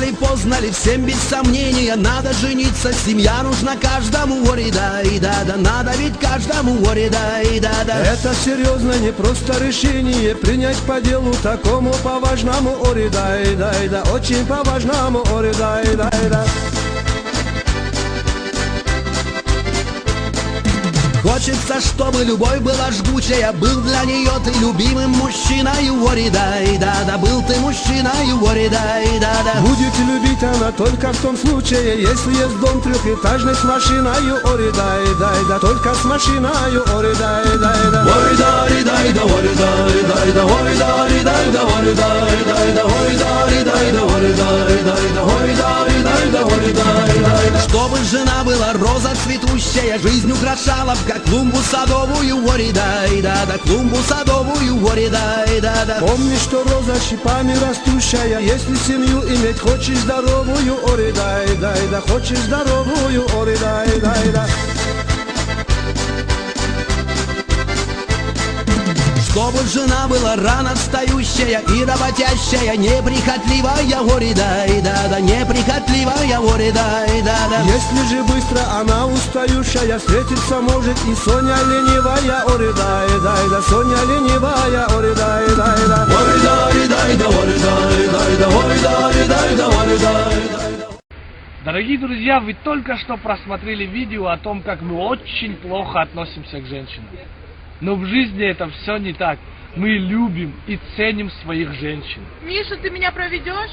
ли, поздно ли, всем без сомнения надо жениться, семья нужна каждому, ори да, и да, надо ведь каждому, ори да, и да. Это серьезно, не просто решение принять по делу такому по-важному, ори да, очень по-важному, ори да. Хочется, чтобы любовь была жгучая, был для нее ты любимым мужчиной, ори да, был ты мужчиной, ори да. Будет любить она только в том случае, если есть дом трехэтажный с машиной, ори да, только с машиной, ори да. Ори да, ори да, ори да, ори да, ори да, ори да, ори да, ори да, ори да, ори да, ори да, ори да. Чтобы жена была роза цветущая, жизнь украшала как клумбу садовую, ори да, клумбу садовую, ори да. Помни, что роза шипами растущая, если семью иметь хочешь здоровую, ори да, хочешь здоровую, ори да. Чтобы жена была рано встающая и работящая, неприхотливая, ори да, неприхотливая, ори да. Если же быстро она устающая, встретиться может и Соня ленивая, ори да, Соня ленивая, ори да. Ори да, ори да, ори да, ори да, ори да. Дорогие друзья, вы только что просмотрели видео о том, как мы очень плохо относимся к женщинам. Но в жизни это все не так. Мы любим и ценим своих женщин. Миша, ты меня проведешь?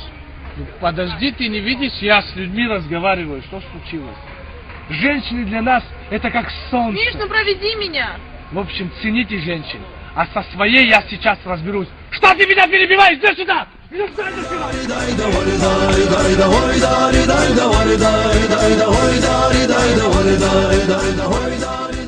Ну, подожди, ты не видишь, я с людьми разговариваю. Что случилось? Женщины для нас это как солнце. Миш, ну проведи меня. В общем, цените женщин. А со своей я сейчас разберусь. Что ты меня перебиваешь? Иди сюда! Иди сюда!